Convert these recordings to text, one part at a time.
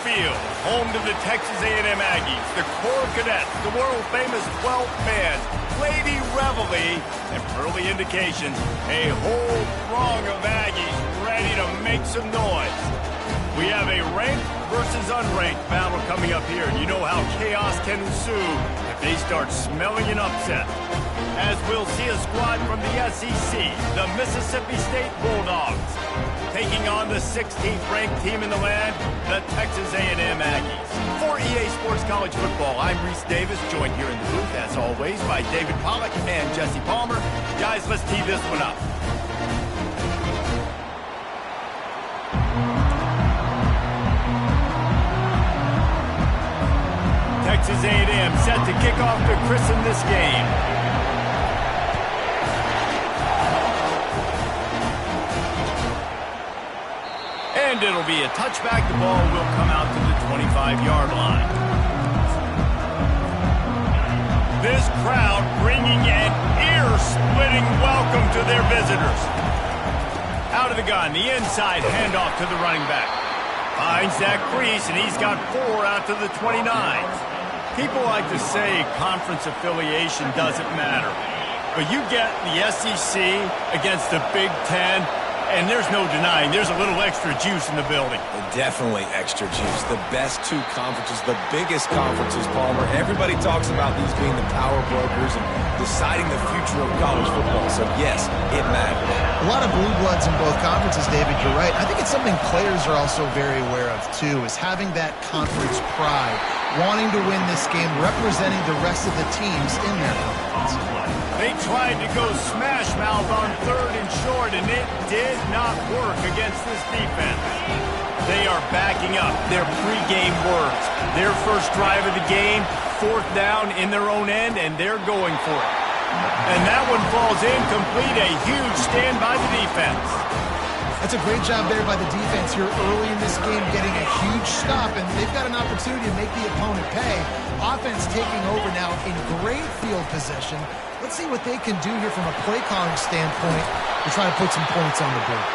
Field, home to the Texas A&M Aggies, the Corps Cadets, the world-famous 12th man, Lady Reveille, and early indications, a whole throng of Aggies ready to make some noise. We have a ranked versus unranked battle coming up here, and you know how chaos can ensue if they start smelling an upset. As we'll see a squad from the SEC, the Mississippi State Bulldogs, taking on the 16th ranked team in the land, the Texas A&M Aggies. For EA Sports College Football, I'm Reese Davis, joined here in the booth, as always, by David Pollack and Jesse Palmer. Guys, let's tee this one up. Texas A&M set to kick off to christen this game. And it'll be a touchback. The ball will come out to the 25-yard line. This crowd bringing an ear-splitting welcome to their visitors. Out of the gun, the inside handoff to the running back. Finds that crease, and he's got 4 out to the 29. People like to say conference affiliation doesn't matter. But you get the SEC against the Big Ten, and there's no denying there's a little extra juice in the building. Definitely extra juice. The best 2 conferences, the biggest conferences, Palmer. Everybody talks about these being the power brokers and deciding the future of college football. So, yes, it matters. A lot of blue bloods in both conferences, David. You're right. I think it's something players are also very aware of, too, is having that conference pride, wanting to win this game, representing the rest of the teams in their conference. They tried to go smash mouth on 3rd and short, and it did not work against this defense. They are backing up their pregame words. Their first drive of the game, 4th down in their own end, and they're going for it. And that one falls incomplete. A huge stand by the defense. That's a great job there by the defense here early in this game, getting a huge stop, and they've got an opportunity to make the opponent pay. Offense taking over now in great field position. Let's see what they can do here from a play calling standpoint to try to put some points on the board.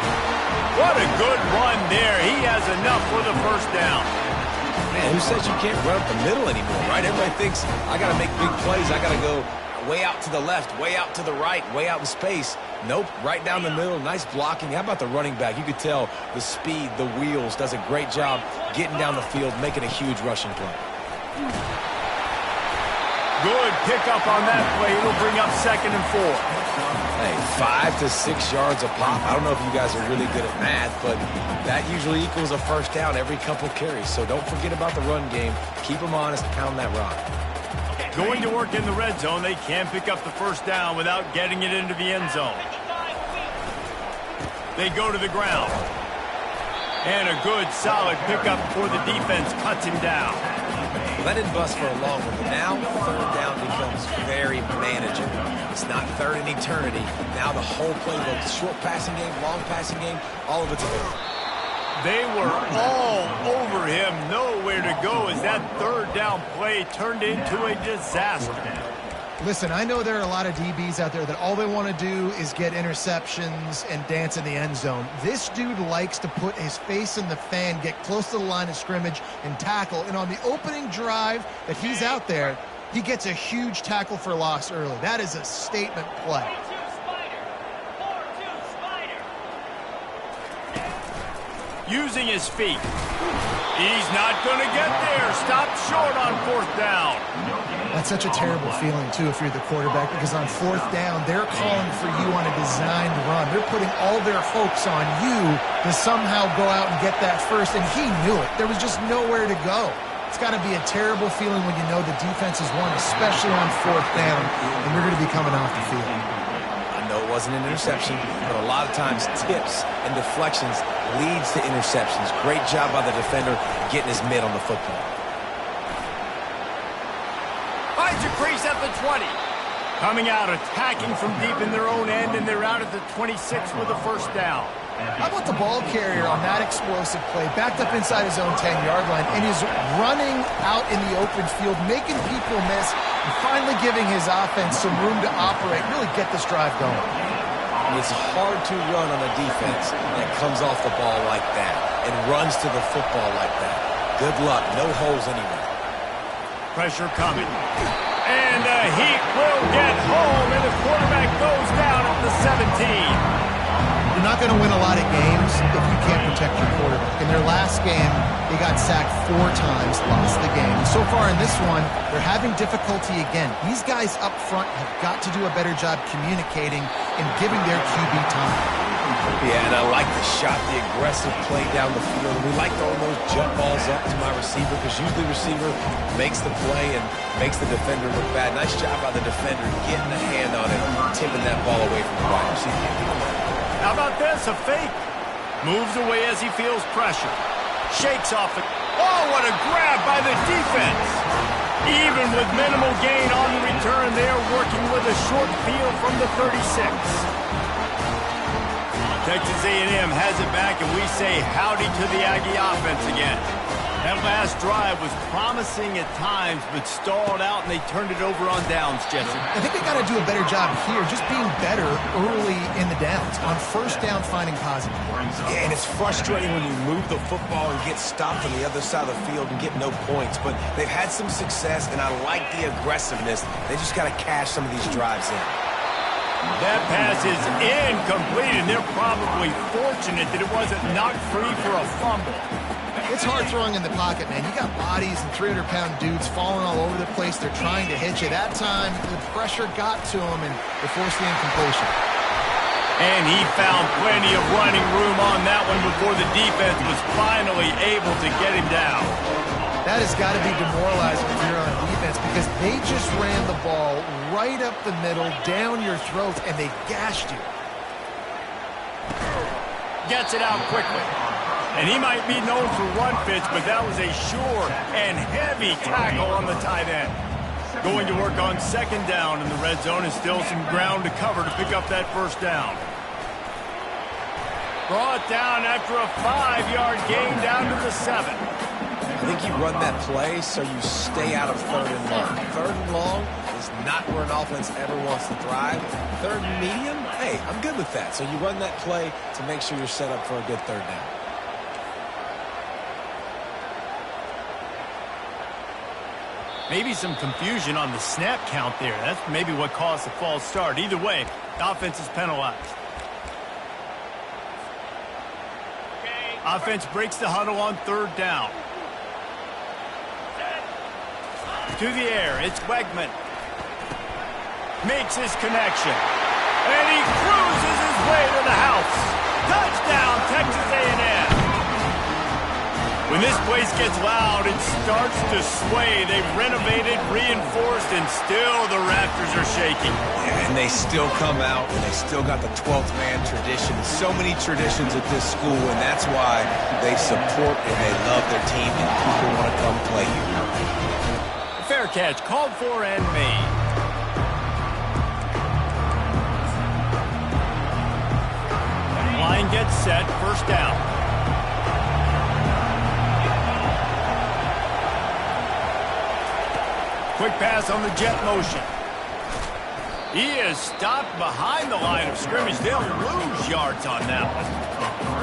What a good run there. He has enough for the 1st down. Man, who says you can't run up the middle anymore, right? Everybody thinks, I got to make big plays. I got to go way out to the left, way out to the right, way out in space. Nope, right down the middle. Nice blocking. How about the running back? You could tell the speed, the wheels, does a great job getting down the field, making a huge rushing play. Good pickup on that play. It'll bring up 2nd and 4. Hey, 5 to 6 yards a pop. I don't know if you guys are really good at math, but that usually equals a 1st down every couple carries. So don't forget about the run game. Keep them honest, pound that rock. Going to work in the red zone. They can't pick up the 1st down without getting it into the end zone. They go to the ground. And a good, solid pickup before the defense cuts him down. Let it bust for a long one, but now 3rd down becomes very manageable. It's not 3rd in eternity. Now the whole playbook, short passing game, long passing game, all of it's available. They were all over him, nowhere to go as that 3rd down play turned into a disaster. Listen, I know there are a lot of DBs out there that all they want to do is get interceptions and dance in the end zone. This dude likes to put his face in the fan, get close to the line of scrimmage, and tackle. And on the opening drive that he's out there, he gets a huge tackle for loss early. That is a statement play. Using his feet. He's not going to get there. Stopped short on 4th down. That's such a terrible feeling, too, if you're the quarterback, because on 4th down, they're calling for you on a designed run. They're putting all their hopes on you to somehow go out and get that first, and he knew it. There was just nowhere to go. It's got to be a terrible feeling when you know the defense has won, especially on 4th down, and you're going to be coming off the field. I know it wasn't an interception, but a lot of times tips and deflections leads to interceptions. Great job by the defender getting his mitt on the football. Finds a crease at the 20. Coming out, attacking from deep in their own end, and they're out at the 26 with a 1st down. How about the ball carrier on that explosive play? Backed up inside his own 10-yard line, and he's running out in the open field, making people miss, and finally giving his offense some room to operate, really get this drive going. It's hard to run on a defense that comes off the ball like that and runs to the football like that. Good luck. No holes anywhere. Pressure coming. And the Heat will get home, and the quarterback goes down at the 17. You're not going to win a lot of games if you can't protect your quarterback. In their last game, they got sacked 4 times, lost the game. And so far in this one, they're having difficulty again. These guys up front have got to do a better job communicating and giving their QB time. Yeah, and I like the shot, the aggressive play down the field. We like throwing those jump balls up to my receiver because usually the receiver makes the play and makes the defender look bad. Nice job by the defender getting a hand on it, tipping that ball away from the wide receiver. How about this? A fake. Moves away as he feels pressure. Shakes off it. Oh, what a grab by the defense. Even with minimal gain on the return, they're working with a short field from the 36. Texas A&M has it back, and we say howdy to the Aggie offense again. That last drive was promising at times, but stalled out, and they turned it over on downs, Jesse. I think they got to do a better job here, just being better early in the downs. On first down, finding positive. Yeah, and it's frustrating when you move the football and get stopped on the other side of the field and get no points. But they've had some success, and I like the aggressiveness. They just got to cash some of these drives in. That pass is incomplete, and they're probably fortunate that it wasn't knocked free for a fumble. It's hard throwing in the pocket, man. You got bodies and 300-pound dudes falling all over the place. They're trying to hit you. That time, the pressure got to him, and they forced the incompletion. And he found plenty of running room on that one before the defense was finally able to get him down. That has got to be demoralizing if you're on defense because they just ran the ball right up the middle, down your throat, and they gashed you. Gets it out quickly. And he might be known for run fits, but that was a sure and heavy tackle on the tight end. Going to work on second down in the red zone, and still some ground to cover to pick up that first down. Brought down after a 5-yard gain down to the 7. I think you run that play so you stay out of third and long. Third and long is not where an offense ever wants to thrive. Third and medium, hey, I'm good with that. So you run that play to make sure you're set up for a good third down. Maybe some confusion on the snap count there. That's maybe what caused the false start. Either way, the offense is penalized. Offense breaks the huddle on third down. To the air, it's Wegman. Makes his connection. And he cruises his way to the house. Touchdown, Texas A&M. When this place gets loud, it starts to sway. They've renovated, reinforced, and still the rafters are shaking. Yeah, and they still come out, and they still got the 12th man tradition. So many traditions at this school, and that's why they support and they love their team, and people want to come play here. Fair catch, called for and made. Line gets set, first down. Quick pass on the jet motion. He is stopped behind the line of scrimmage. They'll lose yards on that one.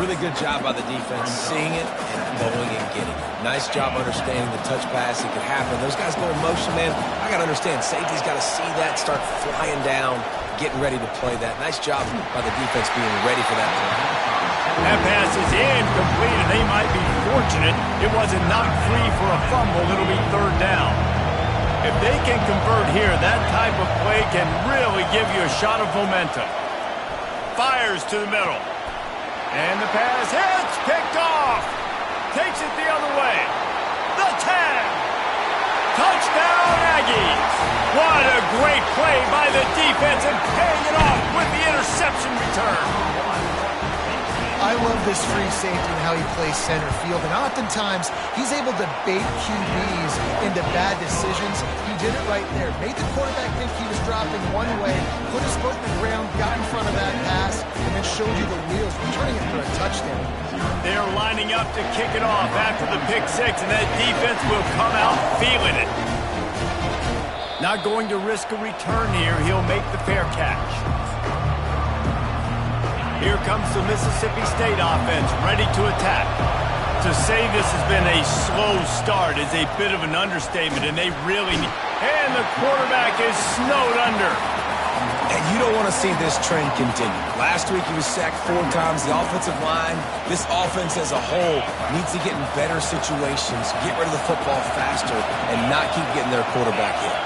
Really good job by the defense, seeing it and going and getting it. Nice job understanding the touch pass. It could happen. Those guys go in motion, man. I got to understand. Safety's got to see that, start flying down, getting ready to play that. Nice job by the defense being ready for that play. That pass is incomplete, and they might be fortunate it wasn't knocked free for a fumble. It'll be third down. If they can convert here, that type of play can really give you a shot of momentum. Fires to the middle. And the pass hits, picked off. Takes it the other way. The 10. Touchdown, Aggies. What a great play by the defense and paying it off with the interception return. I love this free safety and how he plays center field, and oftentimes he's able to bait QBs into bad decisions. He did it right there. Made the quarterback think he was dropping one way, put his foot in the ground, got in front of that pass, and then showed you the wheels, returning it for a touchdown. They're lining up to kick it off after the pick six, and that defense will come out feeling it. Not going to risk a return here. He'll make the fair catch. Here comes the Mississippi State offense, ready to attack. To say this has been a slow start is a bit of an understatement, and they really need... And the quarterback is snowed under. And you don't want to see this trend continue. Last week he was sacked 4 times. The offensive line, this offense as a whole, needs to get in better situations, get rid of the football faster, and not keep getting their quarterback hit.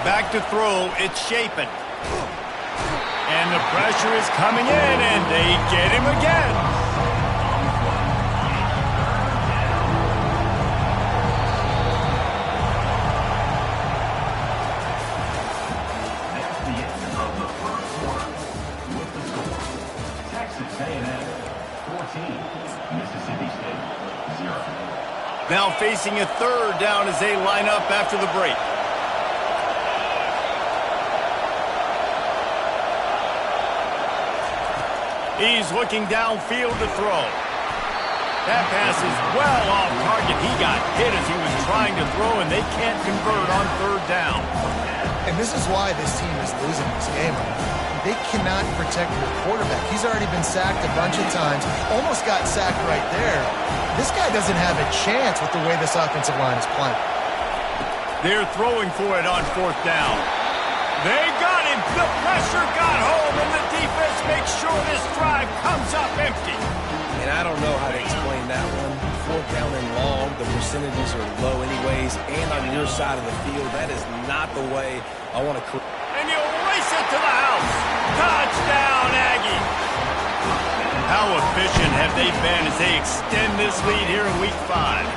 Back to throw, it's Shapen. And the pressure is coming in, and they get him again. Texas A&M 14, Mississippi State 0. Now facing a third down as they line up after the break. He's looking downfield to throw. That pass is well off target. He got hit as he was trying to throw, and they can't convert on third down. And this is why this team is losing this game. They cannot protect their quarterback. He's already been sacked a bunch of times. Almost got sacked right there. This guy doesn't have a chance with the way this offensive line is playing. They're throwing for it on fourth down. They got him. The pressure got home, and the defense makes sure this drive comes up empty. And I don't know how to explain that one. Fourth down and long, the percentages are low anyways, and on your side of the field, that is not the way I want to... And you'll race it to the house. Touchdown, Aggie. How efficient have they been as they extend this lead here in Week 5?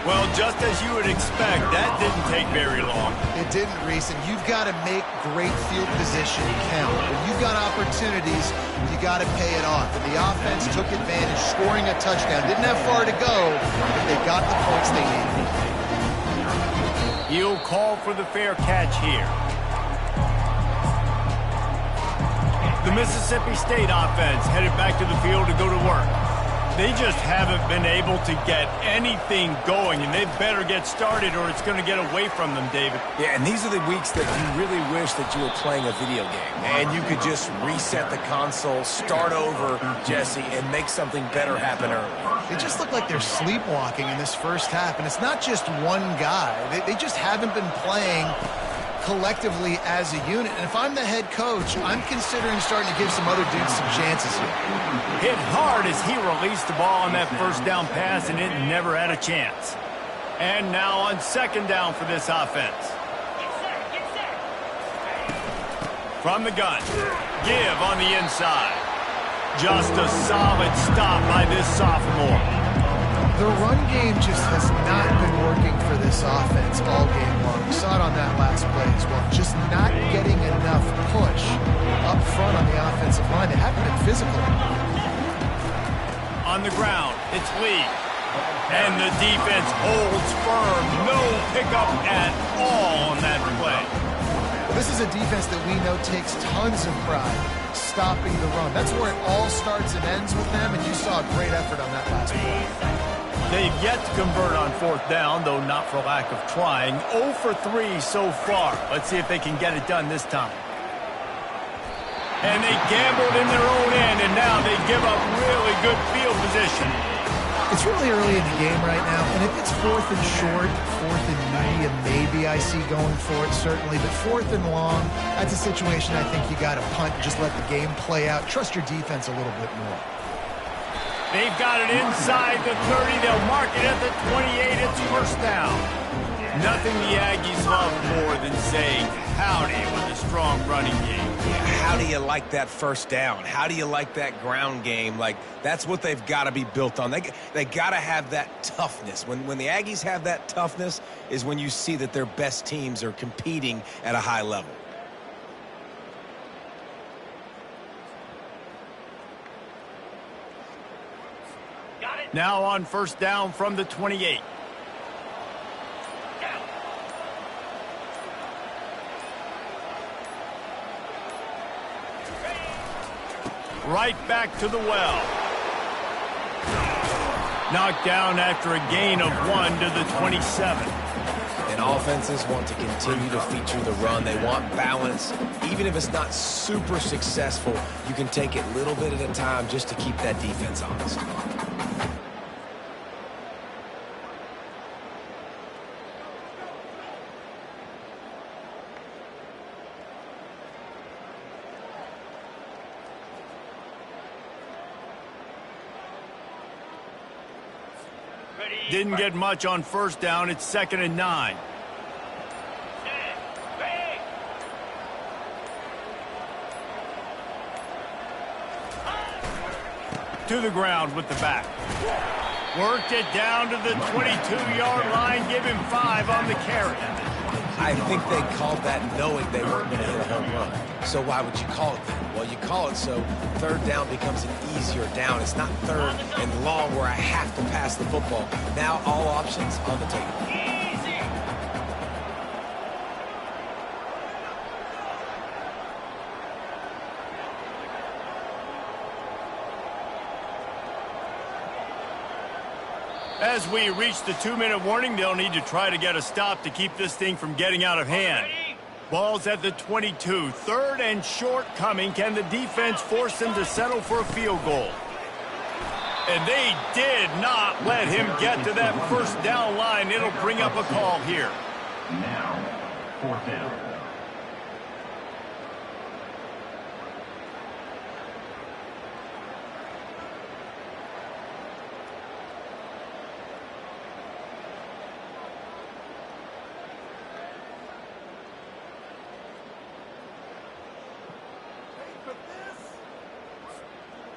Well, just as you would expect, that didn't take very long. It didn't, Reese, and you've got to make great field position count. When you've got opportunities, you got to pay it off. And the offense took advantage, scoring a touchdown. Didn't have far to go, but they got the points they needed. He'll call for the fair catch here. The Mississippi State offense headed back to the field to go to work. They just haven't been able to get anything going, and they better get started or it's going to get away from them, David. Yeah, and these are the weeks that you really wish that you were playing a video game, and you could just reset the console, start over, Jesse, and make something better happen early. They just look like they're sleepwalking in this first half, and it's not just one guy. They just haven't been playing collectively as a unit. And if I'm the head coach, I'm considering starting to give some other dudes some chances here. Hit hard as he released the ball on that first down pass, and it never had a chance. And now on second down for this offense. From the gun, give on the inside. Just a solid stop by this sophomore. The run game just has not been working for this offense all game long. We saw it on that last play as well. Just not getting enough push up front on the offensive line. They haven't been physical. On the ground, it's Lee. And the defense holds firm. No pickup at all on that play. Well, this is a defense that we know takes tons of pride stopping the run. That's where it all starts and ends with them, and you saw a great effort on that last play. They've yet to convert on fourth down, though not for lack of trying. 0 for 3 so far. Let's see if they can get it done this time. And they gambled in their own end, and now they give up really good field position. It's really early in the game right now, and if it's fourth and short, fourth and medium, maybe I see going for it, certainly. But fourth and long, that's a situation I think you got to punt, just let the game play out. Trust your defense a little bit more. They've got it inside the 30. They'll mark it at the 28. It's first down. Nothing the Aggies love more than saying howdy with a strong running game. How do you like that first down? How do you like that ground game? Like, that's what they've got to be built on. They got to have that toughness. When the Aggies have that toughness is when you see that their best teams are competing at a high level. Now on first down from the 28. Right back to the well. Knocked down after a gain of 1 to the 27. And offenses want to continue to feature the run. They want balance. Even if it's not super successful, you can take it little bit at a time just to keep that defense honest. Didn't get much on first down. It's 2nd and 9. To the ground with the back. Worked it down to the 22-yard line. Give him 5 on the carry. I think they called that knowing they weren't going to hit a home run. So why would you call it that? Well, you call it so third down becomes an easier down. It's not third and long where I have to pass the football. Now all options on the table. As we reach the 2-minute warning, they'll need to try to get a stop to keep this thing from getting out of hand. Ball's at the 22. 3rd and short coming. Can the defense force them to settle for a field goal? And they did not let him get to that first down line. It'll bring up a call here. Now, 4th down.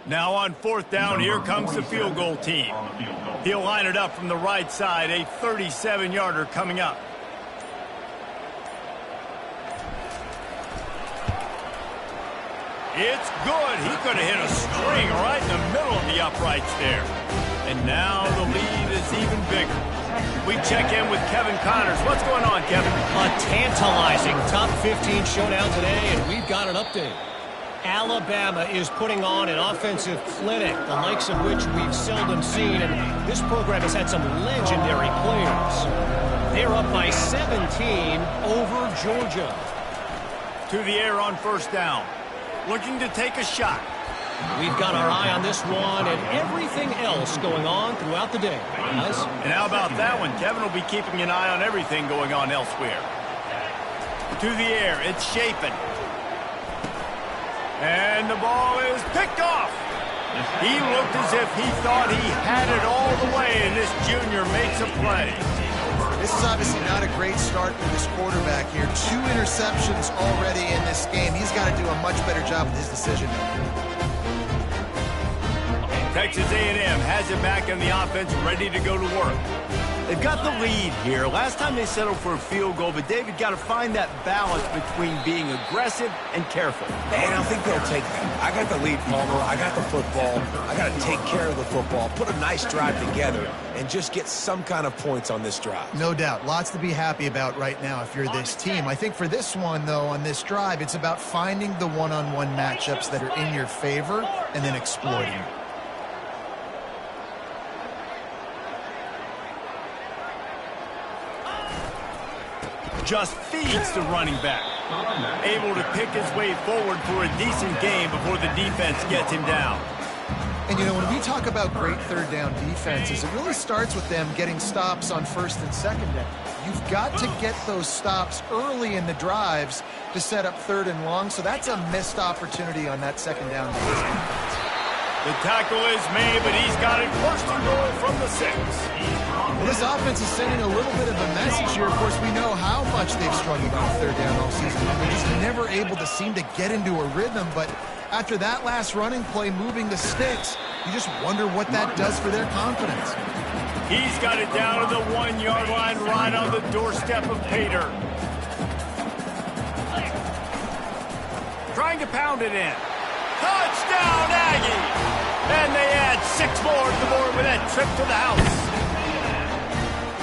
Now on 4th down, here comes the field goal team. He'll line it up from the right side, a 37-yarder coming up. It's good. He could have hit a string right in the middle of the uprights there. And now the lead is even bigger. We check in with Kevin Connors. What's going on, Kevin? A tantalizing top 15 showdown today, and we've got an update. Alabama is putting on an offensive clinic, the likes of which we've seldom seen, and this program has had some legendary players. They're up by 17 over Georgia. To the air on 1st down. Looking to take a shot. We've got our eye on this one and everything else going on throughout the day, guys. And how about that one? Kevin will be keeping an eye on everything going on elsewhere. To the air, it's Chapin. And the ball is picked off. He looked as if he thought he had it all the way, and this junior makes a play. This is obviously not a great start for this quarterback here. 2 interceptions already in this game. He's got to do a much better job with his decision making. Texas A&M has it back in the offense, ready to go to work. They've got the lead here. Last time they settled for a field goal, but David got to find that balance between being aggressive and careful. And I think they'll take that. I got the lead, Palmer. I got the football. I got to take care of the football, put a nice drive together, and just get some kind of points on this drive. No doubt. Lots to be happy about right now if you're this team. I think for this one, though, on this drive, it's about finding the one-on-one matchups that are in your favor and then exploiting it. Just feeds the running back. Able to pick his way forward for a decent game before the defense gets him down. And, you know, when we talk about great third down defenses, it really starts with them getting stops on 1st and 2nd down. You've got to get those stops early in the drives to set up 3rd and long, so that's a missed opportunity on that 2nd down defense. The tackle is made, but he's got it 1st and goal from the 6. Well, this offense is sending a little bit of a message here. Of course, we know how much they've struggled on 3rd down all season. They're just never able to seem to get into a rhythm, but after that last running play moving the sticks, you just wonder what that does for their confidence. He's got it down to the 1-yard line right on the doorstep of Pater. Trying to pound it in. Touchdown, Aggie! And they add 6 more to the board with that trip to the house.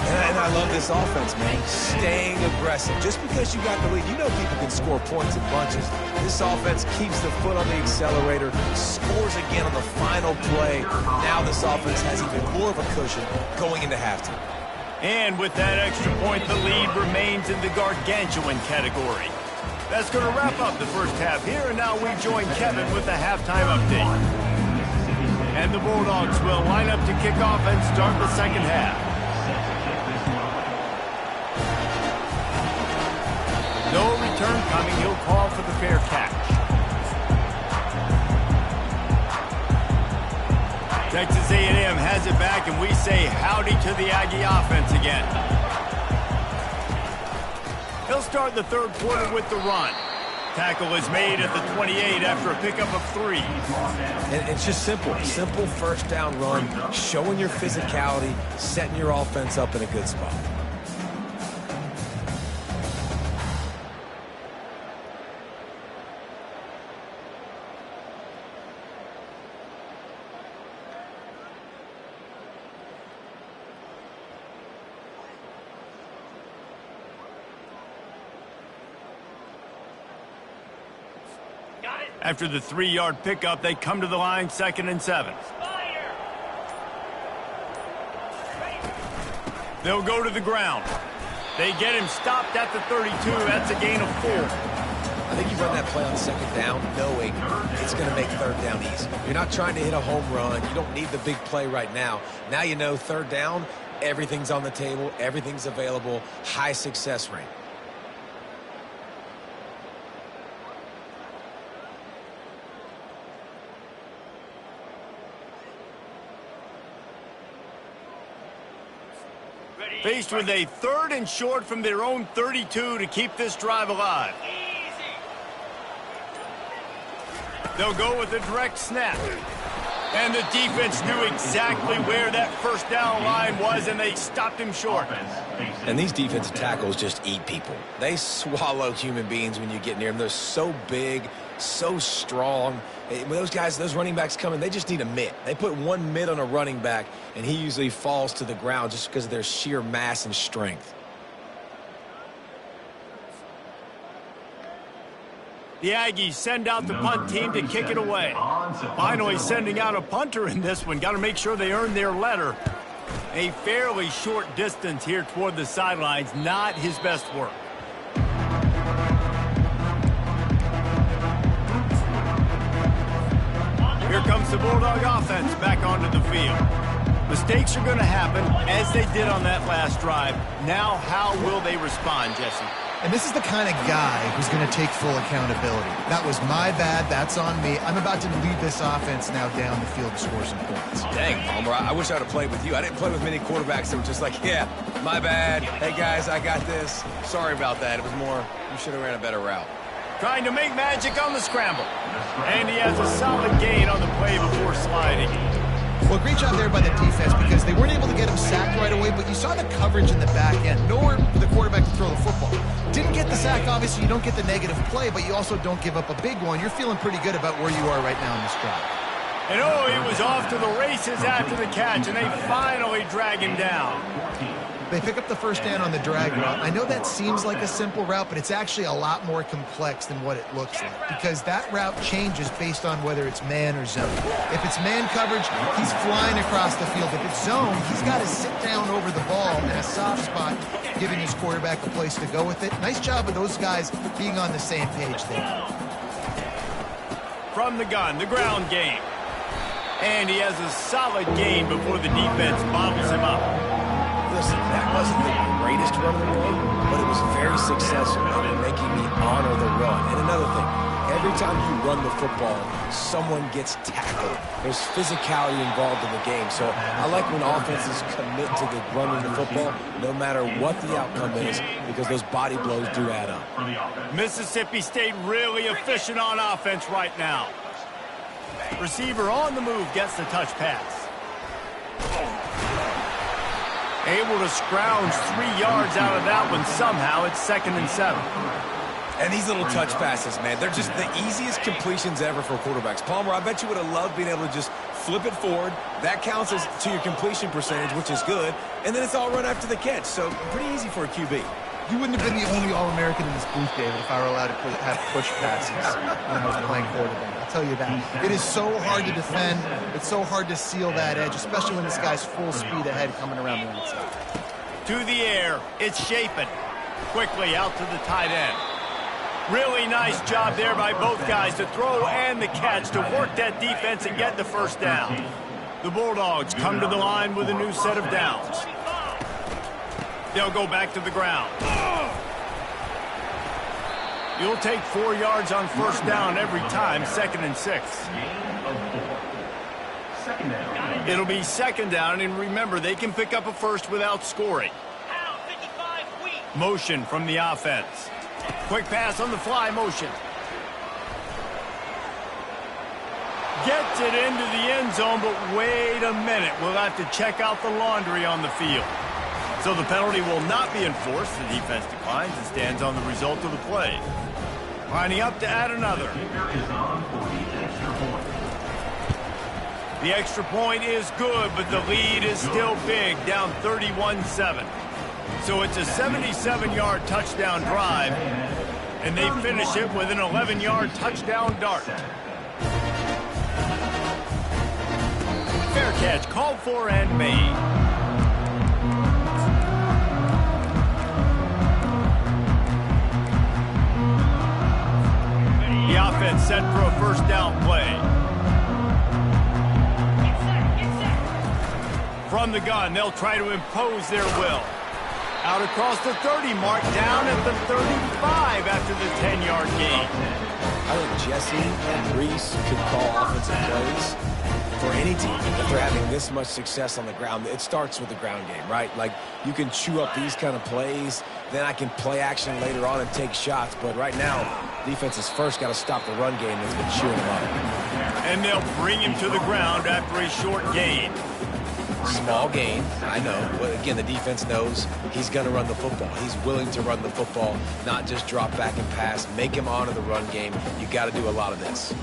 And I love this offense, man. Staying aggressive. Just because you got the lead, you know people can score points in bunches. This offense keeps the foot on the accelerator, scores again on the final play. Now this offense has even more of a cushion going into halftime. And with that extra point, the lead remains in the gargantuan category. That's going to wrap up the first half here, and now we join Kevin with the halftime update. And the Bulldogs will line up to kick off and start the second half. No return coming. He'll call for the fair catch. Texas A&M has it back, and we say howdy to the Aggie offense again. He'll start the third quarter with the run. Tackle is made at the 28 after a pickup of 3. And it's just simple. Simple first down run, showing your physicality, setting your offense up in a good spot. After the 3-yard pickup, they come to the line, 2nd and 7. They'll go to the ground. They get him stopped at the 32. That's a gain of 4. I think you run that play on 2nd down knowing it's going to make 3rd down easy. You're not trying to hit a home run. You don't need the big play right now. Now you know 3rd down, everything's on the table, everything's available, high success rate. Faced with a 3rd and short from their own 32 to keep this drive alive. They'll go with a direct snap. And the defense knew exactly where that first down line was, and they stopped him short. And these defensive tackles just eat people. They swallow human beings when you get near them. They're so big, so strong. When those guys, those running backs come in, they just need a mitt. They put one mitt on a running back, and he usually falls to the ground just because of their sheer mass and strength. The Aggies send out the punt team to kick it away. Finally sending out a punter in this one. Got to make sure they earn their letter. A fairly short distance here toward the sidelines. Not his best work. Here comes the Bulldog offense back onto the field. Mistakes are going to happen, as they did on that last drive. Now, how will they respond, Jesse? And this is the kind of guy who's going to take full accountability. That was my bad. That's on me. I'm about to lead this offense now down the field to score some points. Dang, Palmer, I wish I would have played with you. I didn't play with many quarterbacks that were just like, yeah, my bad. Hey, guys, I got this. Sorry about that. It was more, you should have ran a better route. Trying to make magic on the scramble. And he has a solid gain on the play before sliding. Well, great job there by the defense because they weren't able to get him sacked right away, but you saw the coverage in the back end. Nowhere for the quarterback to throw the football. Didn't get the sack, obviously. You don't get the negative play, but you also don't give up a big one. You're feeling pretty good about where you are right now in this drive. And oh, he was off to the races after the catch, and they finally drag him down. They pick up the first down on the drag route. I know that seems like a simple route, but it's actually a lot more complex than what it looks like because that route changes based on whether it's man or zone. If it's man coverage, he's flying across the field. If it's zone, he's got to sit down over the ball in a soft spot, giving his quarterback a place to go with it. Nice job of those guys being on the same page there. From the gun, the ground game. And he has a solid gain before the defense bottles him up. Listen, that wasn't the greatest run of the day, but it was very successful in making me honor the run. And another thing, every time you run the football, someone gets tackled. There's physicality involved in the game. So I like when offenses commit to the running the football, no matter what the outcome is, because those body blows do add up. Mississippi State really efficient on offense right now. Receiver on the move gets the touch pass. Able to scrounge 3 yards out of that one somehow. It's 2nd and 7. And these little touch passes, man, they're just the easiest completions ever for quarterbacks. Palmer, I bet you would have loved being able to just flip it forward. That counts as to your completion percentage, which is good. And then it's all run after the catch. So pretty easy for a QB. You wouldn't have been the only All-American in this booth, David, if I were allowed to have push passes when I was playing quarterback. I'll tell you that. It is so hard to defend. It's so hard to seal that edge, especially when this guy's full speed ahead coming around the outside. To the air. It's Shapen. Quickly out to the tight end. Really nice job there by both guys, the throw and the catch, to work that defense and get the first down. The Bulldogs come to the line with a new set of downs. They'll go back to the ground. You'll take 4 yards on first down every time, 2nd and 6. Second down. It'll be second down, and remember, they can pick up a first without scoring. Motion from the offense. Quick pass on the fly motion. Gets it into the end zone, but wait a minute. We'll have to check out the laundry on the field. So the penalty will not be enforced. The defense declines and stands on the result of the play. Lining up to add another. The extra point is good, but the lead is still big, down 31-7. So it's a 77-yard touchdown drive, and they finish it with an 11-yard touchdown dart. Fair catch called for and made. The offense set for a first down play. From the gun, they'll try to impose their will. Out across the 30 mark, down at the 35 after the 10-yard gain. I think Jesse and Reese could call offensive plays for any team. If they're having this much success on the ground, it starts with the ground game, right? Like, you can chew up these kind of plays, then I can play action later on and take shots. But right now, defense has first got to stop the run game that's been chewing them up. And they'll bring him to the ground after a short gain. Small gain, I know. But again, the defense knows he's going to run the football. He's willing to run the football, not just drop back and pass. Make him honor the run game. You got to do a lot of this.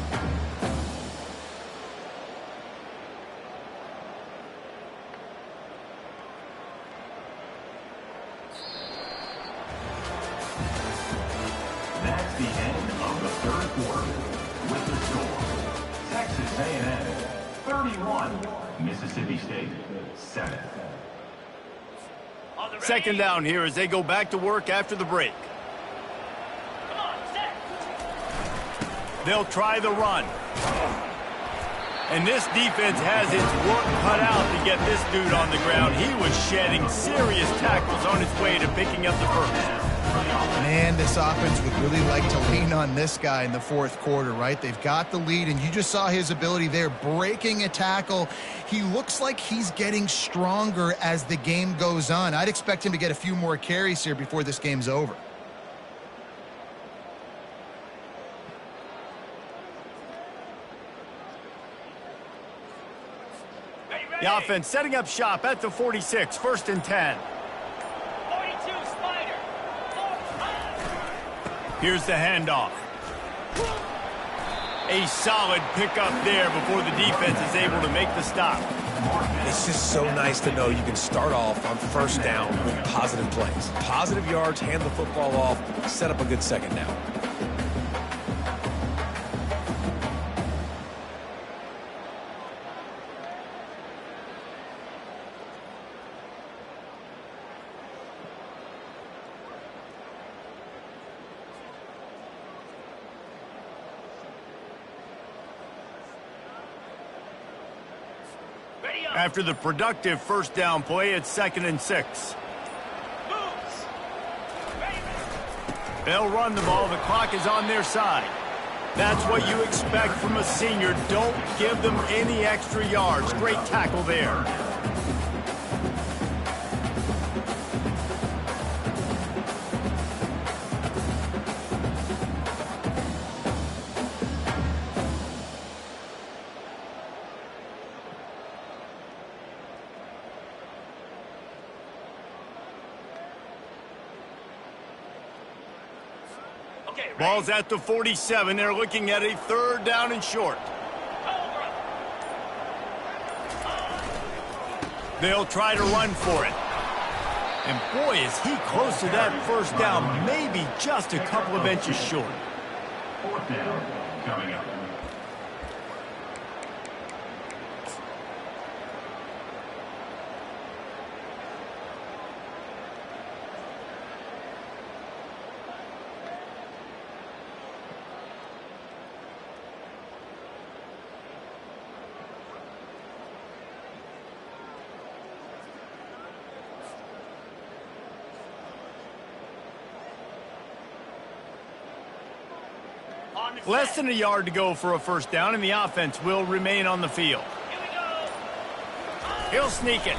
That's the end of the third quarter. With the score, Texas A&M 31, Mississippi State 7. Second down here as they go back to work after the break. They'll try the run. And this defense has its work cut out to get this dude on the ground. He was shedding serious tackles on his way to picking up the first. Man, this offense would really like to lean on this guy in the fourth quarter, right? They've got the lead, and you just saw his ability there, breaking a tackle. He looks like he's getting stronger as the game goes on. I'd expect him to get a few more carries here before this game's over. The offense setting up shop at the 46, first and 10. Here's the handoff. A solid pickup there before the defense is able to make the stop. It's just so nice to know you can start off on first down with positive plays. Positive yards, hand the football off, set up a good second down. After the productive first down play, it's second and 6. They'll run the ball. The clock is on their side. That's what you expect from a senior. Don't give them any extra yards. Great tackle there. Ball's at the 47. They're looking at a third down and short. They'll try to run for it. And boy, is he close to that first down, maybe just a couple of inches short. Fourth down coming up. Less than a yard to go for a first down, and the offense will remain on the field. He'll sneak it.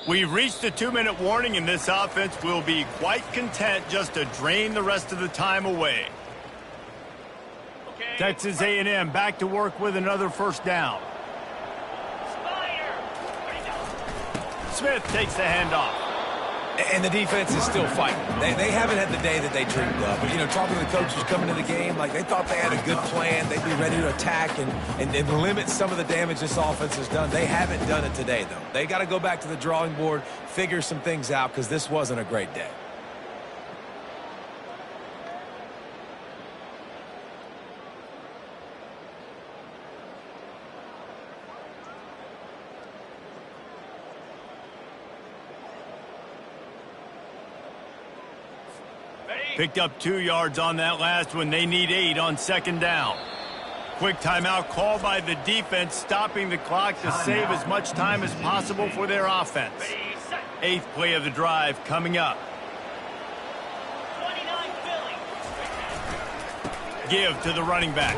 We've reached the 2-minute warning, and this offense will be quite content just to drain the rest of the time away. Okay. Texas A&M back to work with another first down. Smith takes the handoff. And the defense is still fighting. They haven't had the day that they dreamed of. But, you know, talking to the coaches coming to the game, like they thought they had a good plan. They'd be ready to attack and limit some of the damage this offense has done. They haven't done it today, though. They got to go back to the drawing board, figure some things out, because this wasn't a great day. Picked up 2 yards on that last one. They need 8 on second down. Quick timeout called by the defense, stopping the clock to save as much time as possible for their offense. 8th play of the drive coming up. Give to the running back.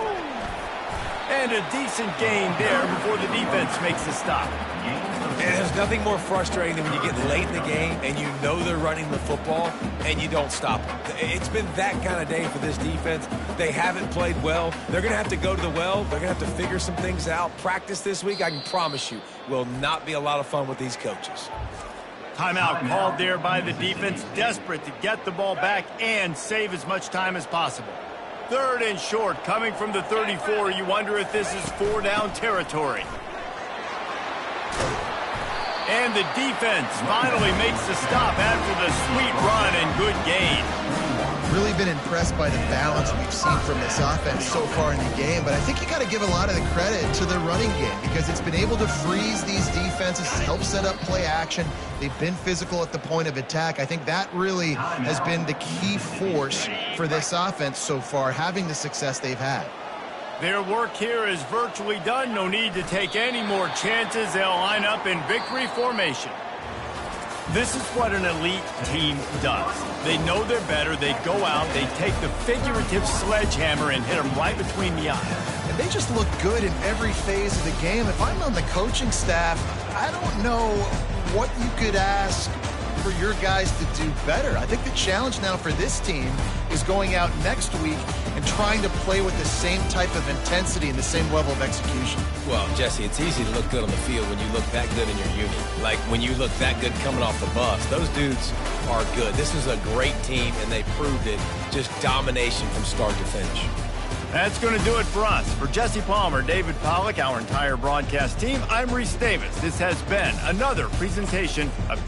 And a decent gain there before the defense makes the stop. And there's nothing more frustrating than when you get late in the game and you know they're running the football and you don't stop them. It's been that kind of day for this defense. They haven't played well. They're going to have to go to the well. They're going to have to figure some things out. Practice this week, I can promise you, will not be a lot of fun with these coaches. Timeout called there by the defense, desperate to get the ball back and save as much time as possible. 3rd and short, coming from the 34. You wonder if this is 4-down territory. And the defense finally makes the stop after the sweet run and good gain. Really been impressed by the balance we've seen from this offense so far in the game, but I think you got to give a lot of the credit to the running game because it's been able to freeze these defenses, help set up play action. They've been physical at the point of attack. I think that really has been the key force for this offense so far, having the success they've had. Their work here is virtually done. No need to take any more chances. They'll line up in victory formation. This is what an elite team does. They know they're better. They go out. They take the figurative sledgehammer and hit them right between the eyes. And they just look good in every phase of the game. If I'm on the coaching staff, I don't know what you could ask for your guys to do better. I think the challenge now for this team is going out next week and trying to play with the same type of intensity and the same level of execution. Well, Jesse, it's easy to look good on the field when you look that good in your unit. Like when you look that good coming off the bus. Those dudes are good. This is a great team, and they proved it. Just domination from start to finish. That's going to do it for us. For Jesse Palmer, David Pollack, our entire broadcast team, I'm Reese Davis. This has been another presentation of